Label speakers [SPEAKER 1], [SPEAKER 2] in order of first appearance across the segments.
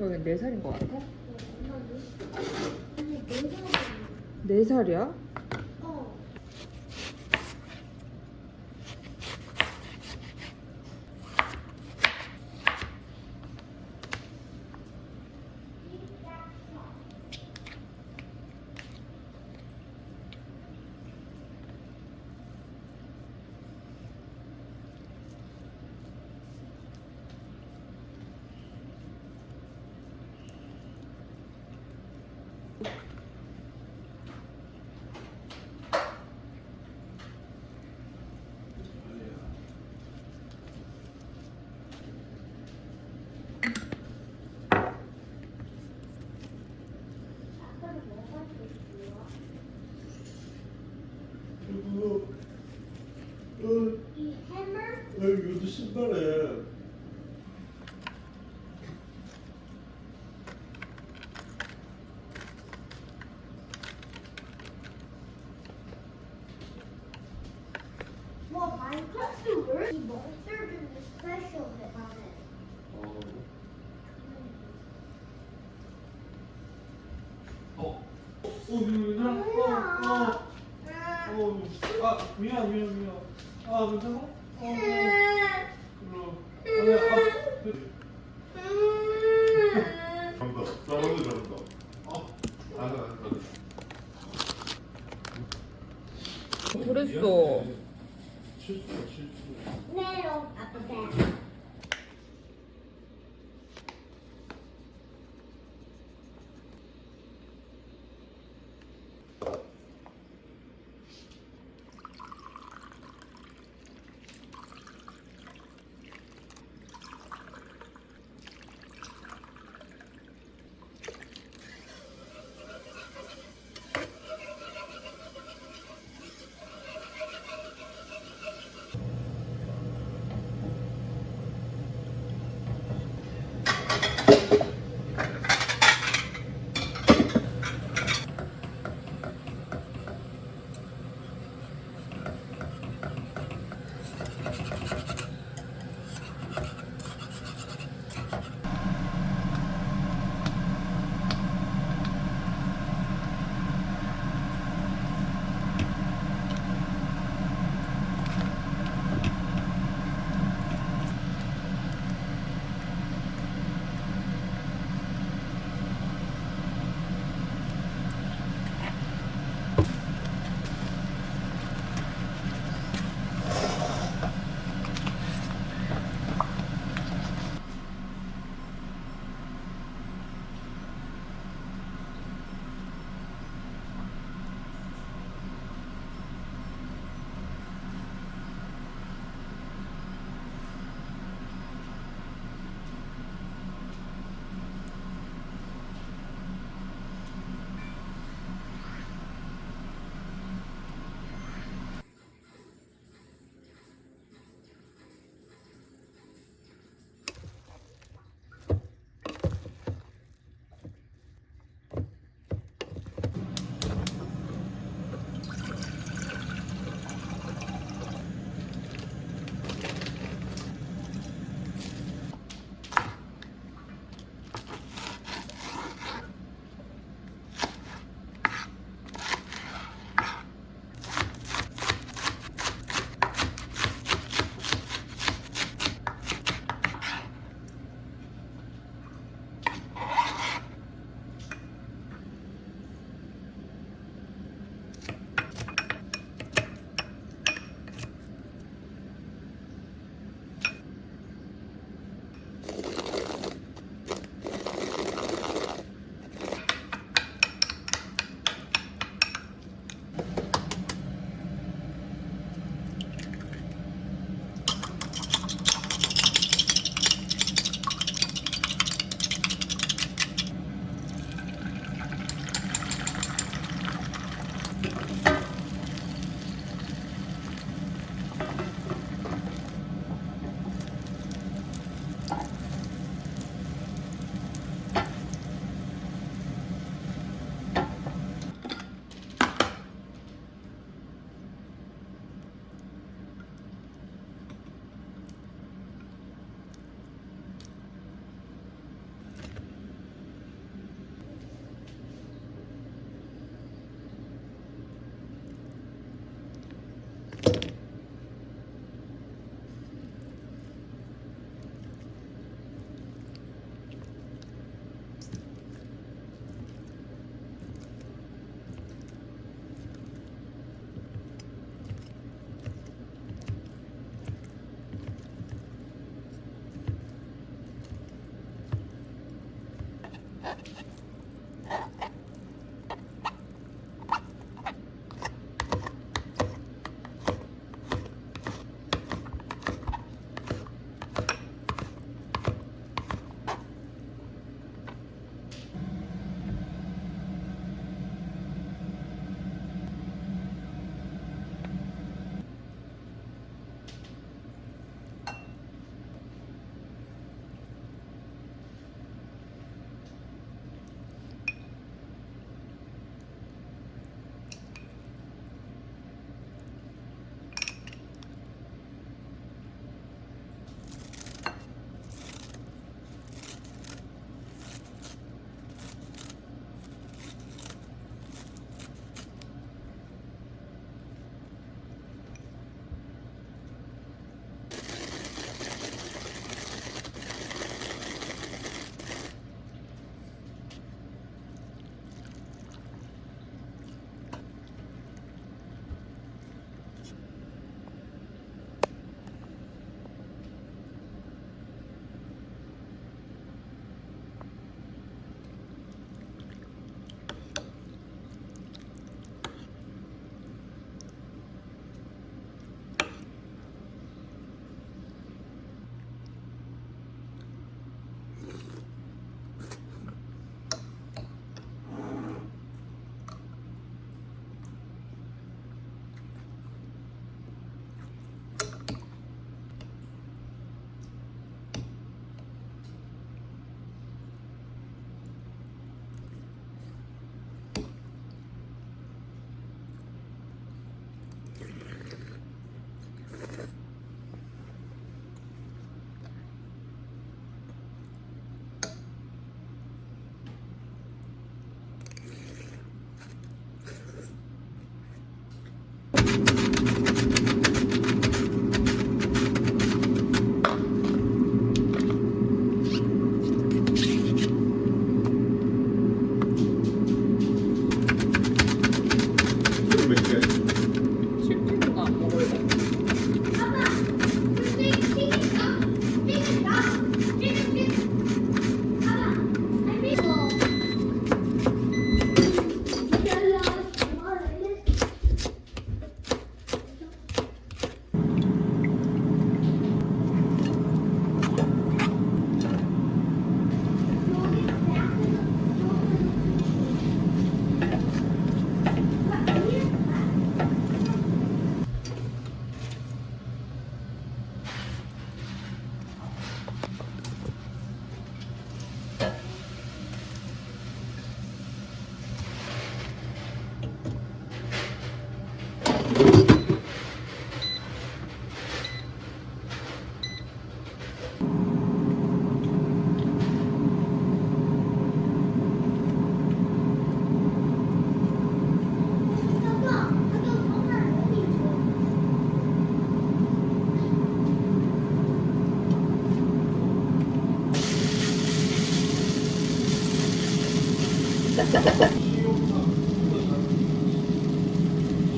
[SPEAKER 1] 생각엔 4살인 것 같아?
[SPEAKER 2] 아니, 4살이.
[SPEAKER 1] 4살이야?
[SPEAKER 2] 어. 아빠는 뭐 가지고 있어요? 이 해머?
[SPEAKER 3] 이것도 신발에
[SPEAKER 2] Well, Minecraft is worse. The monster can be special hit on it.
[SPEAKER 3] 미안. 미안. 아, 괜찮아? 그럼. 잘한다. 잘한다.
[SPEAKER 1] 그랬어.
[SPEAKER 3] 실수야.
[SPEAKER 2] Metal up a bag.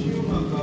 [SPEAKER 3] 시용아가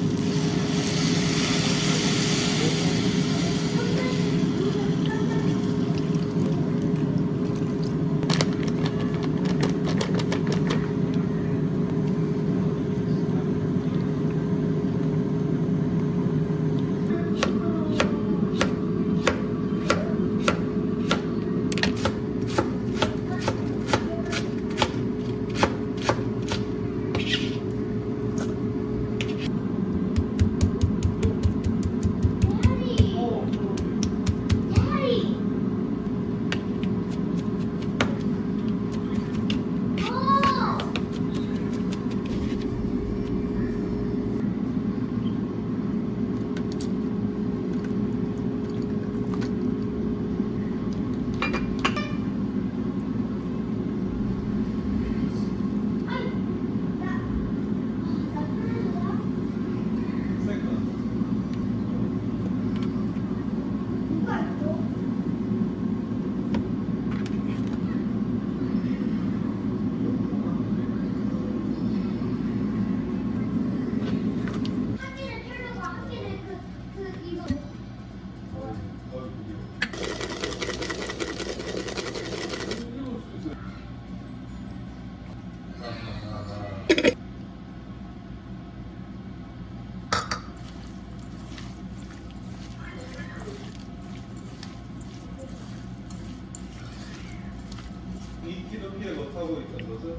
[SPEAKER 3] 이 키도 피해 못하고 있던 것은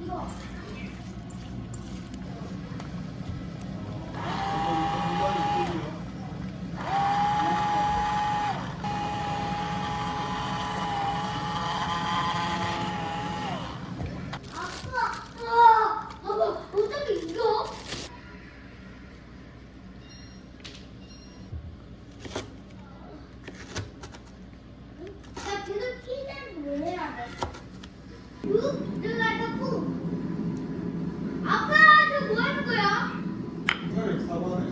[SPEAKER 2] 이거. 아빠, 어떻게 이거? 나 계속 키는 뭘 해야 돼? 꾹 들어가서 꾹. 아빠, 저 뭐 하는 거야?
[SPEAKER 3] 이걸 사과해.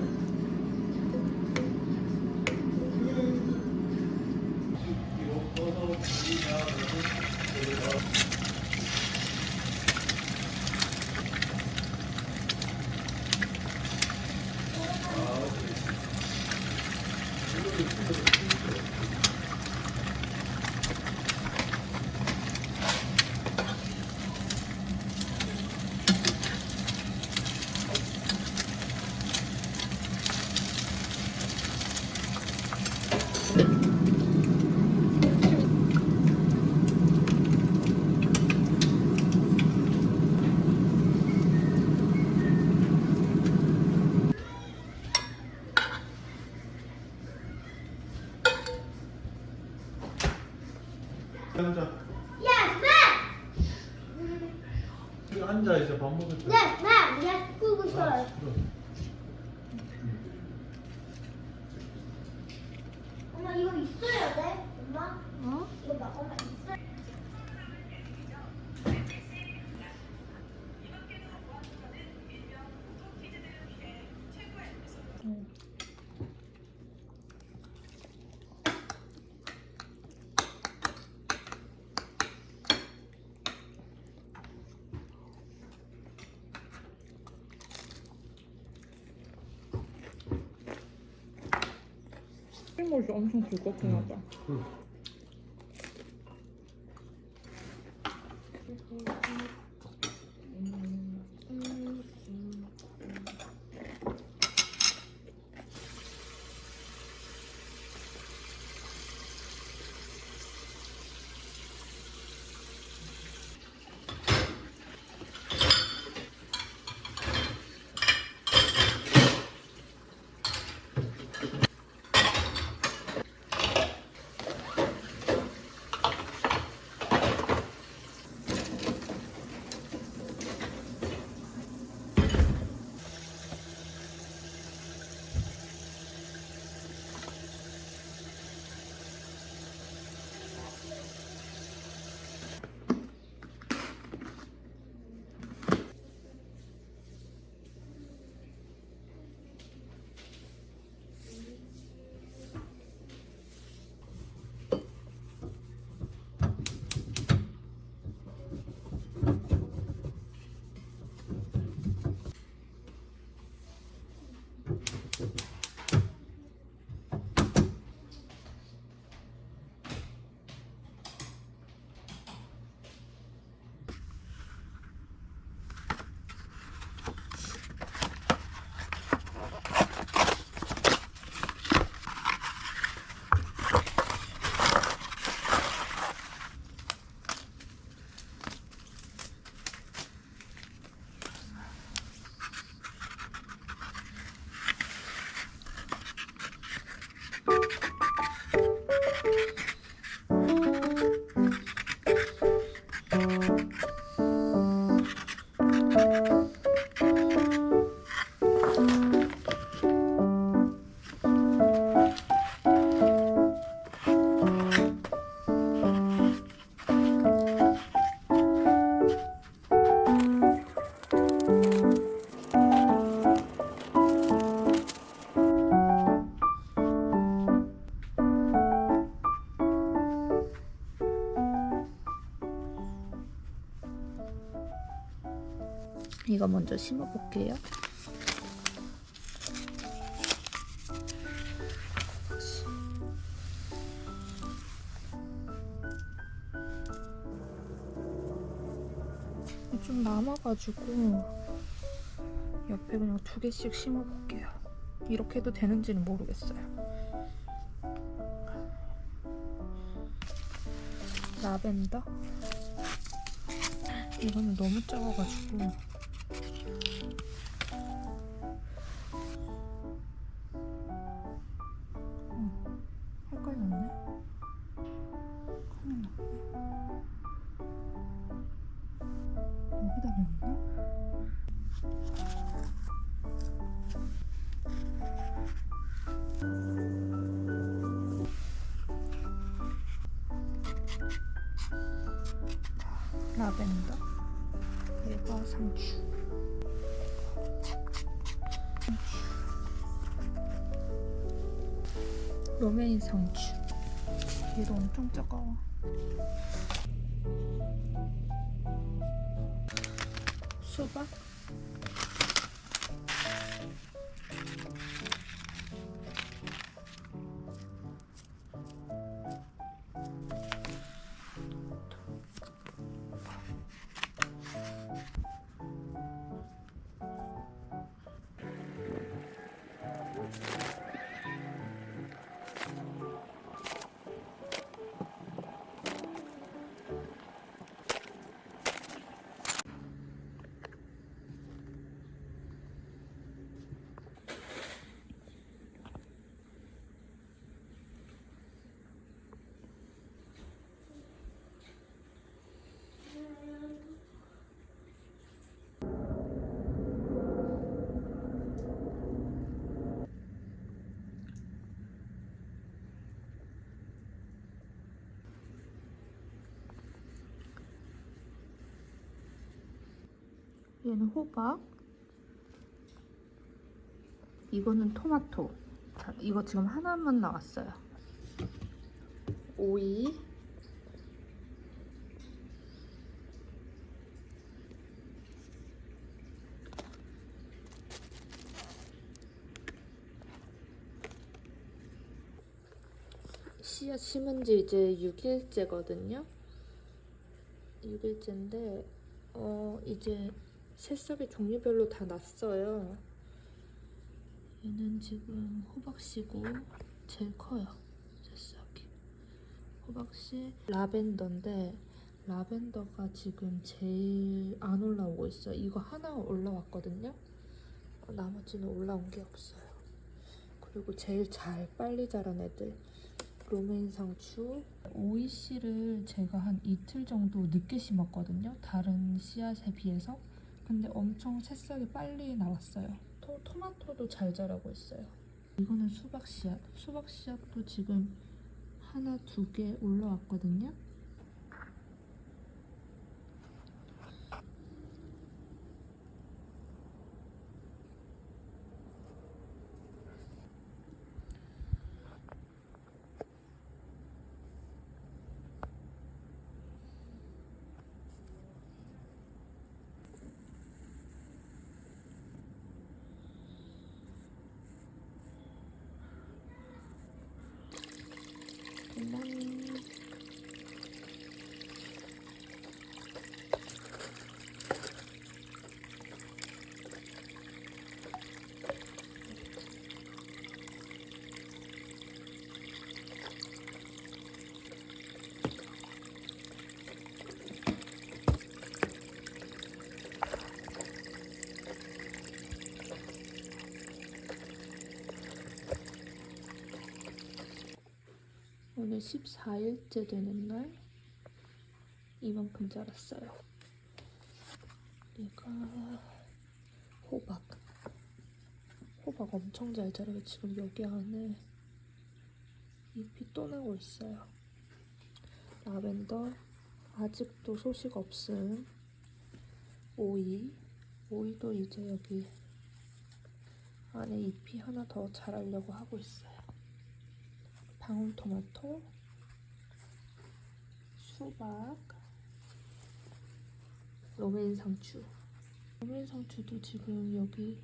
[SPEAKER 3] 앉아.
[SPEAKER 2] Yes, ma'am.
[SPEAKER 3] 여기 앉아 이제 밥 먹을 때.
[SPEAKER 2] Yes, ma'am. Yes, 꾹 있어요. 엄마 이거 있어야 돼? 엄마?
[SPEAKER 1] 어?
[SPEAKER 2] 이거 봐, 엄마 있어.
[SPEAKER 1] 흰머리 엄청 두껍긴 하다.
[SPEAKER 4] 이거 먼저 심어볼게요. 좀 남아가지고 옆에 그냥 2개씩 심어볼게요. 이렇게 해도 되는지는 모르겠어요. 라벤더? 이거는 너무 작아가지고 헷갈렸네. 큰일 났네. 여기다 넣었나? 라벤더, 얘가 상추. 로메인 상추. 얘도 엄청 작아. 수박. 얘는 호박. 이거는 토마토. 자, 이거 지금 하나만 나왔어요. 오이. 씨앗 심은 지 이제 6일째거든요. 6일째인데 이제 새싹이 종류별로 다 났어요. 얘는 지금 호박씨고 제일 커요. 새싹이. 호박씨. 라벤더인데 라벤더가 지금 제일 안 올라오고 있어요. 이거 하나 올라왔거든요. 나머지는 올라온 게 없어요. 그리고 제일 빨리 자란 애들. 로메인 상추. 오이씨를 제가 한 이틀 정도 늦게 심었거든요. 다른 씨앗에 비해서. 근데 엄청 새싹이 빨리 나왔어요. 토마토도 잘 자라고 있어요. 이거는 수박 씨앗. 수박 씨앗도 지금 하나, 2개 올라왔거든요. 오늘 14일째 되는 날 이만큼 자랐어요. 얘가 호박. 호박 엄청 잘 자라요. 지금 여기 안에 잎이 또 나고 있어요. 라벤더 아직도 소식 없음. 오이도 이제 여기 안에 잎이 하나 더 자라려고 하고 있어요. 방울토마토, 수박, 로메인 상추. 어민상추도 지금 여기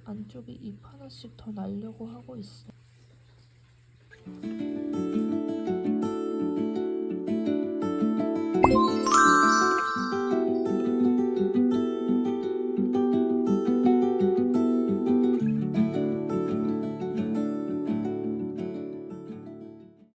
[SPEAKER 4] 안쪽에 잎 하나씩 더 날려고 하고 있어.